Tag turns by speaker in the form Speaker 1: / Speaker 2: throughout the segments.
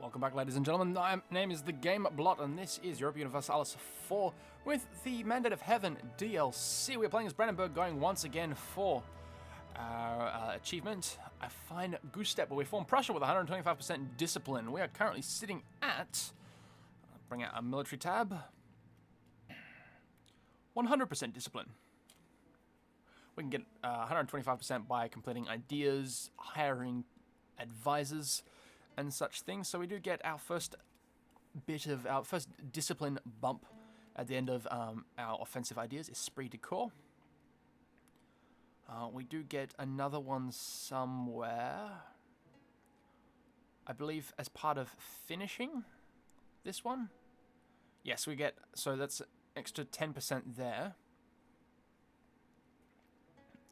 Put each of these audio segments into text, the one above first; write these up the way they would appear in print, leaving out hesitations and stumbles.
Speaker 1: Welcome back, ladies and gentlemen. My name is thegameblot, and this is Europa Universalis IV with the Mandate of Heaven DLC. We're playing as Brandenburg, going once again for our achievement, a Fine Goosestep, where we form Prussia with 125% discipline. We are currently sitting at, bring out our military tab, 100% discipline. We can get 125% by completing ideas, hiring advisors, and such things. So we do get our first bit of our first discipline bump at the end of our offensive ideas, esprit de corps. We do get another one somewhere, I believe, as part of finishing this one. Yes, we get, so that's extra 10% there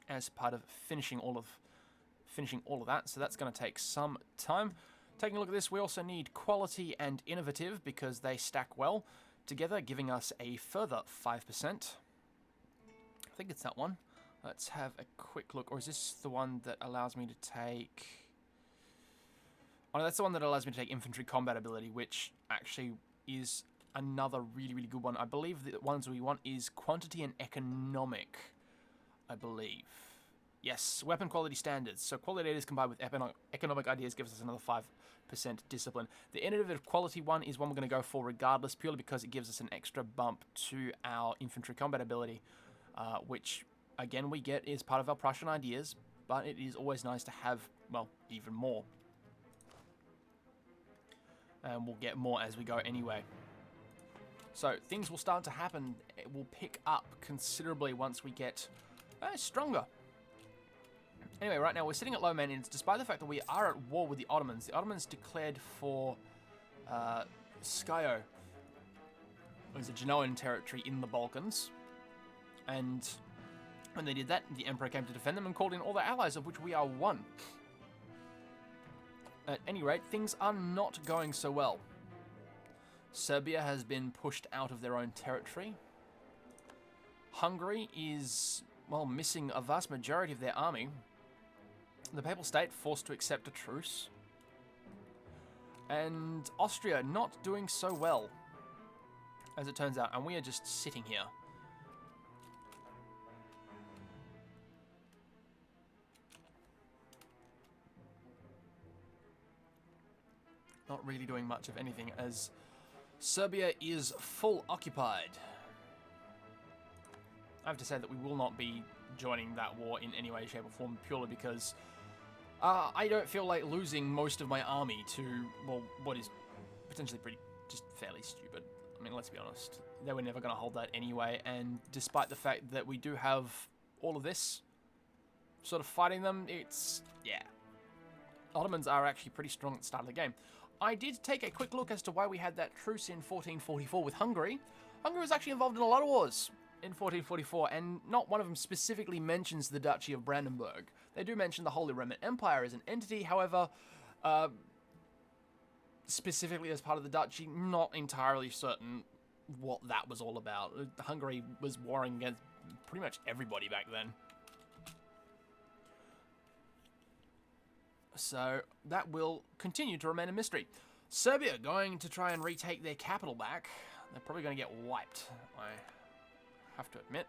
Speaker 1: as part of finishing all of that. So that's going to take some time. Taking a look at this, we also need quality and innovative because they stack well together, giving us a further 5%. I think it's that one. Let's have a quick look. Or is this the one that allows me to take... Oh, no, that's the one that allows me to take infantry combat ability, which actually is another really, really good one. I believe the ones we want is quantity and economic, I believe. Yes, weapon quality standards. So quality ideas combined with economic ideas gives us another 5% discipline. The innovative quality one is one we're going to go for regardless, purely because it gives us an extra bump to our infantry combat ability, which, again, we get is part of our Prussian ideas, but it is always nice to have, well, even more. And we'll get more as we go anyway. So things will start to happen. It will pick up considerably once we get stronger. Anyway, right now we're sitting at low maintenance, despite the fact that we are at war with the Ottomans. The Ottomans declared for Skyo, it was a Genoan territory in the Balkans, and when they did that, the Emperor came to defend them and called in all their allies, of which we are one. At any rate, things are not going so well. Serbia has been pushed out of their own territory. Hungary is, well, missing a vast majority of their army. The Papal State forced to accept a truce. And Austria not doing so well, as it turns out, and we are just sitting here. Not really doing much of anything, as Serbia is full occupied. I have to say that we will not be joining that war in any way, shape, or form, purely because I don't feel like losing most of my army to, well, what is potentially just fairly stupid. I mean, let's be honest. They were never going to hold that anyway, and despite the fact that we do have all of this sort of fighting them, it's, yeah. Ottomans are actually pretty strong at the start of the game. I did take a quick look as to why we had that truce in 1444 with Hungary. Hungary was actually involved in a lot of wars in 1444, and not one of them specifically mentions the Duchy of Brandenburg. They do mention the Holy Roman Empire as an entity, however, specifically as part of the Duchy, not entirely certain what that was all about. Hungary was warring against pretty much everybody back then. So that will continue to remain a mystery. Serbia going to try and retake their capital back. They're probably going to get wiped, I have to admit.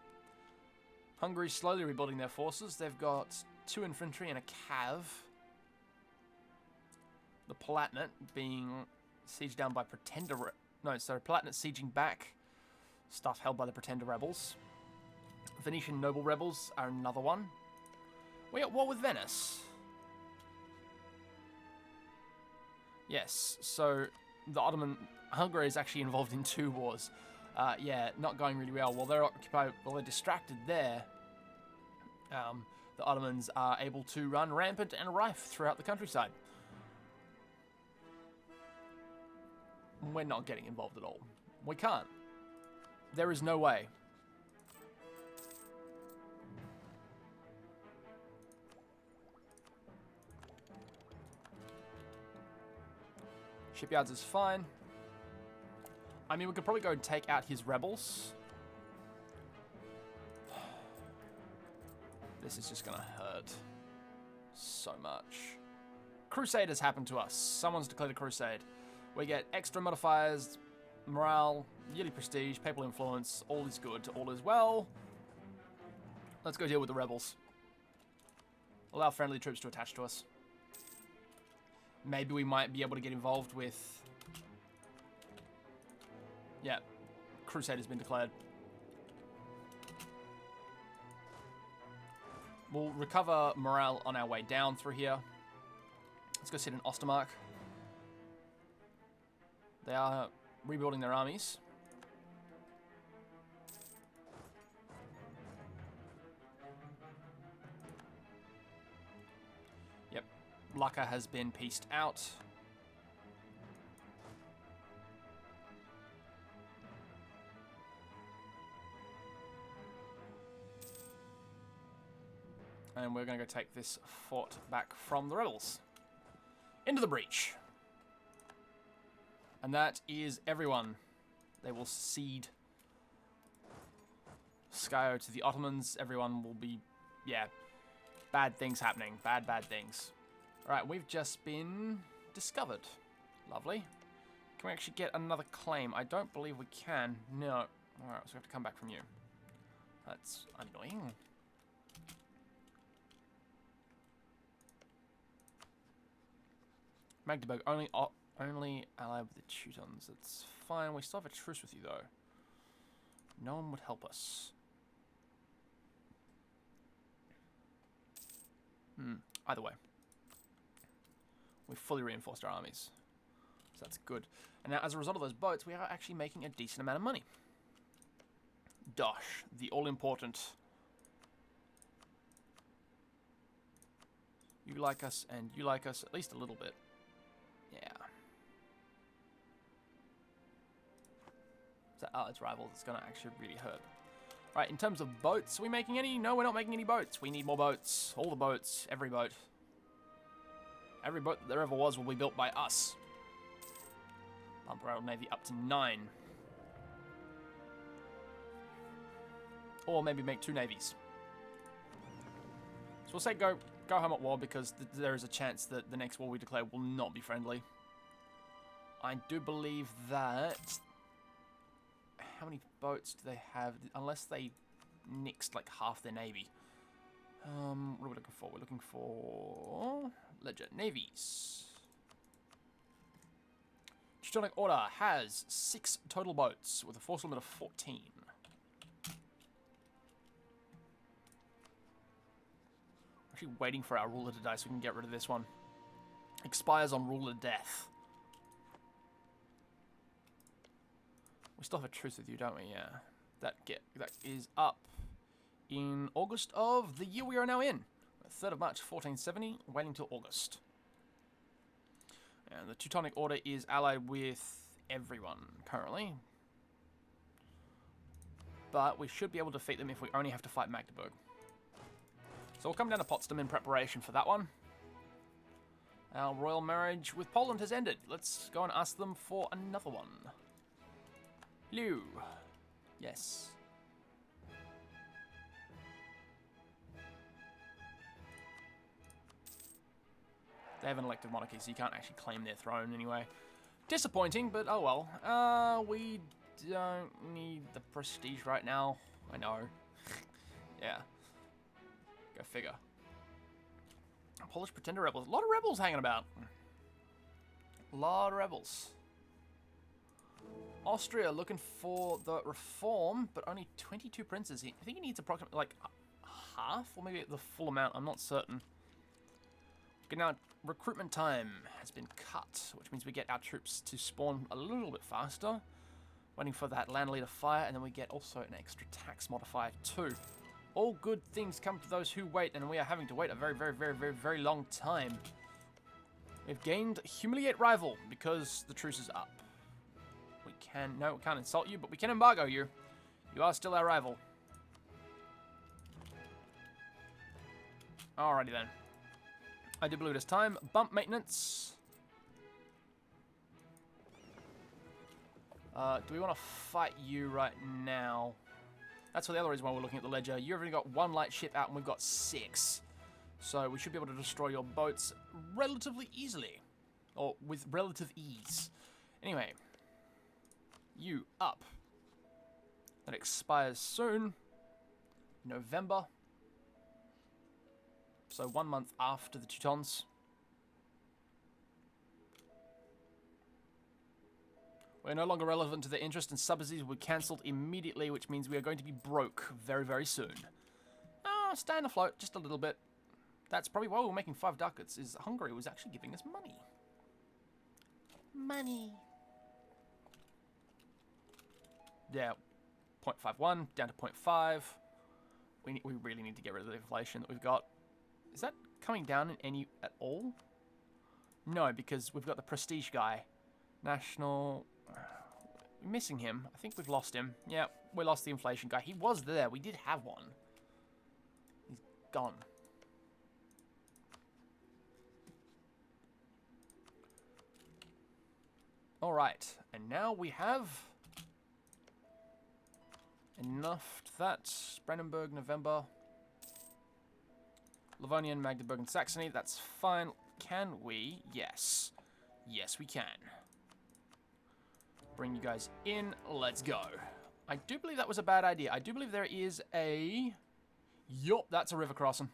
Speaker 1: Hungary's slowly rebuilding their forces. They've got 2 infantry and a cav. The Palatinate being sieged down by Pretender... No, sorry, Palatinate sieging back stuff held by the Pretender rebels. Venetian noble rebels are another one. We at war with Venice. Yes, so the Hungary is actually involved in 2 wars. Yeah, not going really well. While they're occupied, while they're distracted there, the Ottomans are able to run rampant and rife throughout the countryside. We're not getting involved at all. We can't. There is no way. Shipyards is fine. I mean, we could probably go and take out his rebels. This is just gonna hurt so much. Crusade has happened to us. Someone's declared a crusade. We get extra modifiers, morale, yearly prestige, papal influence. All is good. All is well. Let's go deal with the rebels. Allow friendly troops to attach to us. Maybe we might be able to get involved with... Yeah. Crusade has been declared. We'll recover morale on our way down through here. Let's go sit in Ostermark. They are rebuilding their armies. Yep. Lucca has been pieced out. And we're going to go take this fort back from the rebels. Into the breach. And that is everyone. They will cede Skyo to the Ottomans. Everyone will be, yeah, bad things happening. Bad, bad things. Alright, we've just been discovered. Lovely. Can we actually get another claim? I don't believe we can. No. Alright, so we have to come back from you. That's annoying. Magdeburg only ally with the Teutons. It's fine. We still have a truce with you, though. No one would help us. Either way. We've fully reinforced our armies. So that's good. And now, as a result of those boats, we are actually making a decent amount of money. Dosh, the all-important. You like us, and you like us at least a little bit. Yeah. So, its rivals, it's going to actually really hurt. Right, in terms of boats, are we making any? No, we're not making any boats. We need more boats. All the boats. Every boat. Every boat that there ever was will be built by us. Bump our navy up to 9. Or maybe make 2 navies. So we'll say go home at war, because there is a chance that the next war we declare will not be friendly. I do believe that... How many boats do they have? Unless they nixed like half their navy. What are we looking for? We're looking for... Ledger. Navies. Teutonic Order has 6 total boats with a force limit of 14. Actually waiting for our ruler to die so we can get rid of this one. Expires on ruler death. We still have a truce with you, don't we? Yeah. That is up in August of the year we are now in. 3rd of March 1470, waiting till August. And the Teutonic Order is allied with everyone currently. But we should be able to defeat them if we only have to fight Magdeburg. So we'll come down to Potsdam in preparation for that one. Our royal marriage with Poland has ended. Let's go and ask them for another one. Hello. Yes. They have an elected monarchy, so you can't actually claim their throne anyway. Disappointing, but oh well. We don't need the prestige right now. I know. Yeah. Go figure. Polish pretender rebels. A lot of rebels hanging about. A lot of rebels. Austria looking for the reform, but only 22 princes. I think he needs approximately like half, or maybe the full amount. I'm not certain. Okay, now recruitment time has been cut, which means we get our troops to spawn a little bit faster. Waiting for that land leader fire, and then we get also an extra tax modifier too. All good things come to those who wait, and we are having to wait a very, very, very, very, very long time. We've gained Humiliate Rival because the truce is up. No, we can't insult you, but we can embargo you. You are still our rival. Alrighty then. I do believe it is time. Bump maintenance. Do we want to fight you right now? That's the other reason why we're looking at the ledger. You've only got 1 light ship out and we've got 6. So we should be able to destroy your boats relatively easily. Or with relative ease. Anyway, you up. That expires soon. November. So 1 month after the Teutons. We're no longer relevant to their interest, and subsidies were cancelled immediately, which means we are going to be broke very, very soon. Staying afloat just a little bit. That's probably why we're making 5 ducats, is Hungary was actually giving us money. Money. Yeah, 0.51 down to 0.5. We really need to get rid of the inflation that we've got. Is that coming down in any at all? No, because we've got the prestige guy. National... We're missing him. I think we've lost him. Yeah, we lost the inflation guy. He was there. We did have one. He's gone. Alright, and now we have enough to that. Brandenburg, November. Livonian, Magdeburg, and Saxony. That's fine. Can we? Yes. Yes, we can. Bring you guys in. Let's go. I do believe that was a bad idea. I do believe there is a... Yup, that's a river crossing.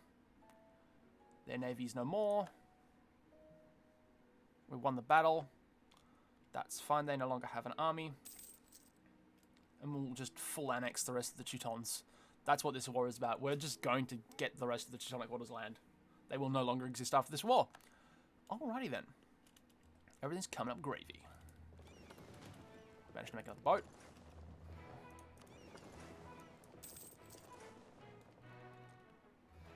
Speaker 1: Their navy's no more. We won the battle. That's fine. They no longer have an army. And we'll just full annex the rest of the Teutons. That's what this war is about. We're just going to get the rest of the Teutonic Orders land. They will no longer exist after this war. Alrighty then. Everything's coming up gravy. Managed to make another boat.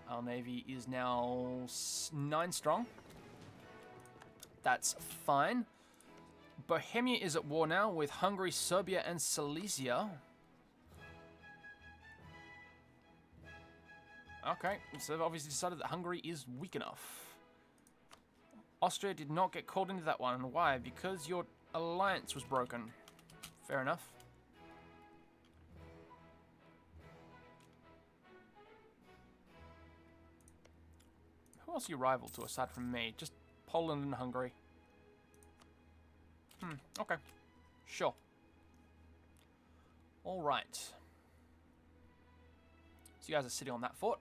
Speaker 1: Our navy is now 9 strong. That's fine. Bohemia is at war now with Hungary, Serbia, and Silesia. Okay, so they've obviously decided that Hungary is weak enough. Austria did not get called into that one. Why? Because your alliance was broken. Fair enough. Who else are you rival to aside from me? Just Poland and Hungary. Okay. Sure. Alright. So you guys are sitting on that fort.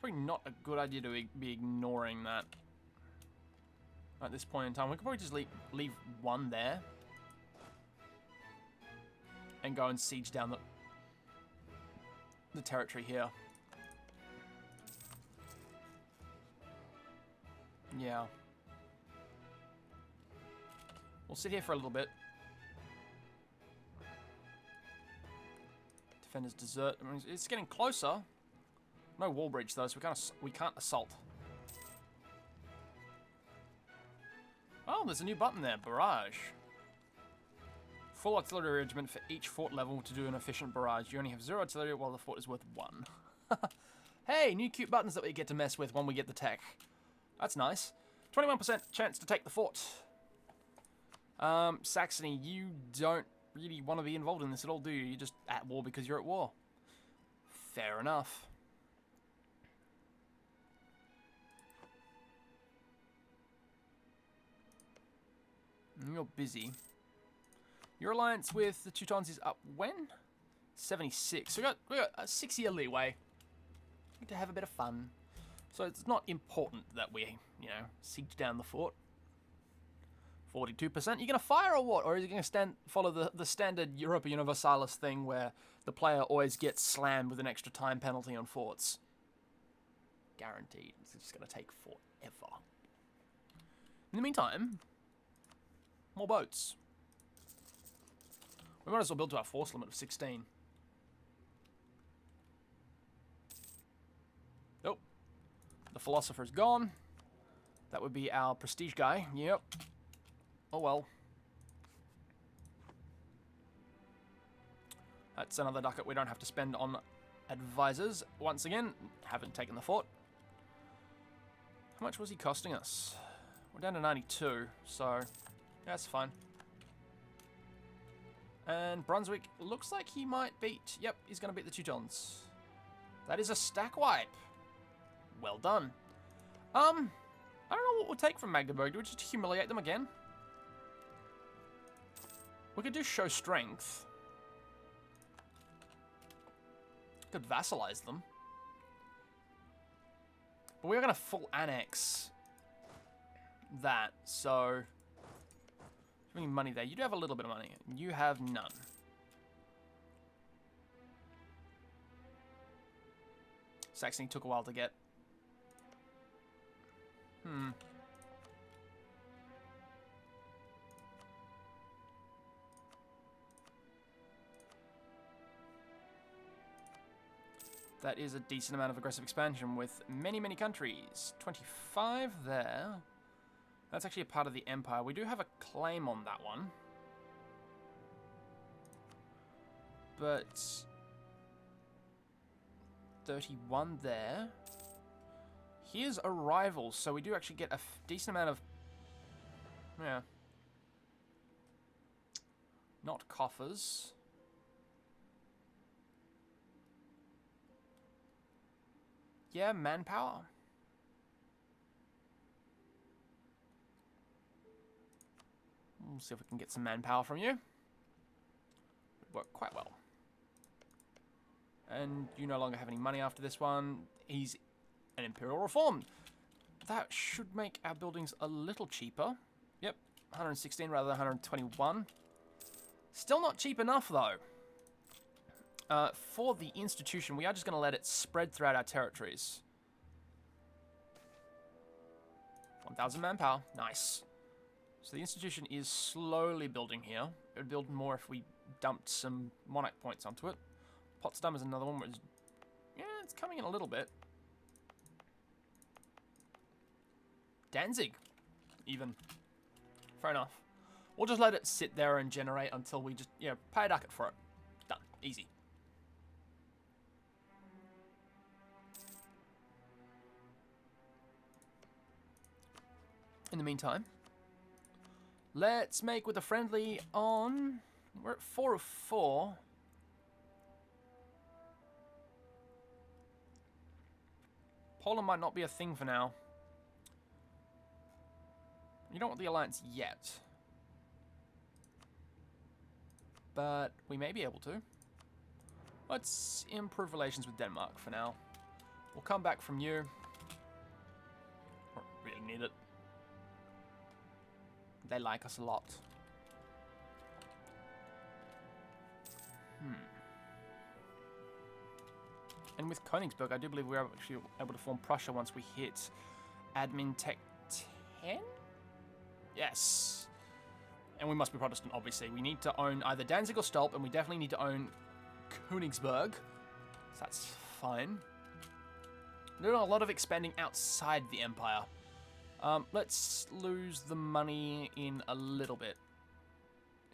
Speaker 1: Probably not a good idea to be ignoring that at this point in time. We could probably just leave one there and go and siege down the territory here. Yeah. We'll sit here for a little bit. Defenders desert. I mean, it's getting closer. No wall breach though, so we can't assault. Oh, there's a new button there, barrage. Full artillery regiment for each fort level to do an efficient barrage. You only have 0 artillery while the fort is worth 1. Hey, new cute buttons that we get to mess with when we get the tech. That's nice. 21% chance to take the fort. Saxony, you don't really want to be involved in this at all, do you? You're just at war because you're at war. Fair enough. You're busy. Your alliance with the Teutons is up when? 76. So we got a 6-year leeway. Need to have a bit of fun. So it's not important that we, siege down the fort. 42%. You're going to fire or what? Or is it going to follow the standard Europa Universalis thing where the player always gets slammed with an extra time penalty on forts? Guaranteed. It's just going to take forever. In the meantime, more boats. We might as well build to our force limit of 16. Nope. The philosopher's gone. That would be our prestige guy. Yep. Oh well. That's another ducat we don't have to spend on advisors. Once again, haven't taken the fort. How much was he costing us? We're down to 92, so that's fine. And Brunswick looks like he might beat... Yep, he's going to beat the Teutons. That is a stack wipe. Well done. I don't know what we'll take from Magdeburg. Do we just humiliate them again? We could do show strength. Could vassalize them. But we're going to full annex that, so... We need money there. You do have a little bit of money. You have none. Saxony took a while to get. That is a decent amount of aggressive expansion with many, many countries. 25 there. That's actually a part of the empire. We do have a claim on that one. But 31 there. Here's a rival, so we do actually get a decent amount of... Yeah. Not coffers. Yeah, manpower. We'll see if we can get some manpower from you. Would work quite well. And you no longer have any money after this one. He's an Imperial Reform. That should make our buildings a little cheaper. Yep, 116 rather than 121. Still not cheap enough, though. For the institution, we are just going to let it spread throughout our territories. 1,000 manpower. Nice. So the institution is slowly building here. It would build more if we dumped some monarch points onto it. Potsdam is another one where it's... Yeah, it's coming in a little bit. Danzig, even. Fair enough. We'll just let it sit there and generate until we just, you know, pay a ducat for it. Done. Easy. In the meantime, let's make with a friendly on... We're at 4 of 4. Poland might not be a thing for now. You don't want the alliance yet. But we may be able to. Let's improve relations with Denmark for now. We'll come back from you. Don't really need it. They like us a lot. And with Königsberg, I do believe we're actually able to form Prussia once we hit admin tech 10? Yes. And we must be Protestant, obviously. We need to own either Danzig or Stolp, and we definitely need to own Königsberg. So that's fine. We're doing a lot of expanding outside the empire. Let's lose the money in a little bit.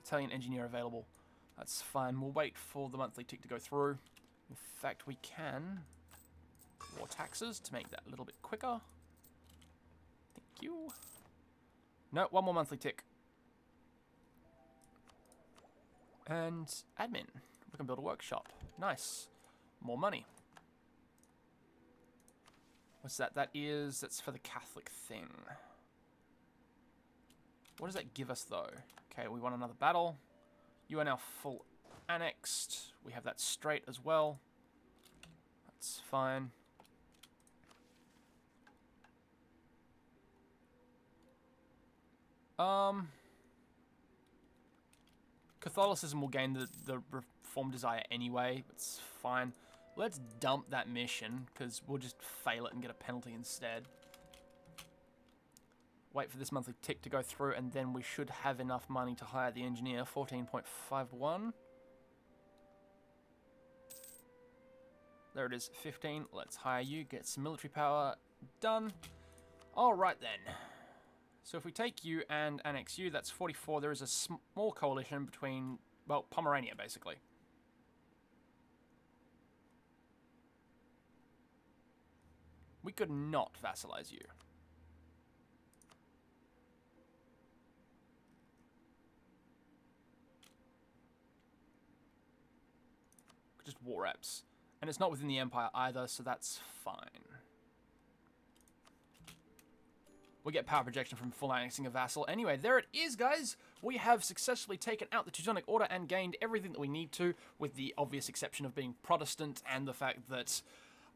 Speaker 1: Italian engineer available. That's fine. We'll wait for the monthly tick to go through. In fact, we can war taxes to make that a little bit quicker. Thank you. No, one more monthly tick. And admin. We can build a workshop. Nice. More money. What's that? That's for the Catholic thing. What does that give us, though? Okay, we want another battle. You are now full annexed. We have that straight as well. That's fine. Catholicism will gain the reform desire anyway. It's fine. Let's dump that mission, because we'll just fail it and get a penalty instead. Wait for this monthly tick to go through, and then we should have enough money to hire the engineer. 14.51. There it is, 15. Let's hire you, get some military power. Done. Alright then. So if we take you and annex you, that's 44. There is a small coalition between, well, Pomerania, basically. We could not vassalize you. Just war reps. And it's not within the empire either, so that's fine. we get power projection from full annexing a vassal. Anyway, there it is, guys. We have successfully taken out the Teutonic Order and gained everything that we need to, with the obvious exception of being Protestant and the fact that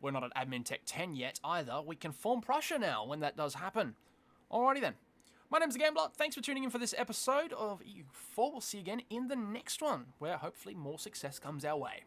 Speaker 1: we're not at Admin Tech 10 yet either. We can form Prussia now when that does happen. Alrighty then. My name's thegameblot. Thanks for tuning in for this episode of EU4. We'll see you again in the next one, where hopefully more success comes our way.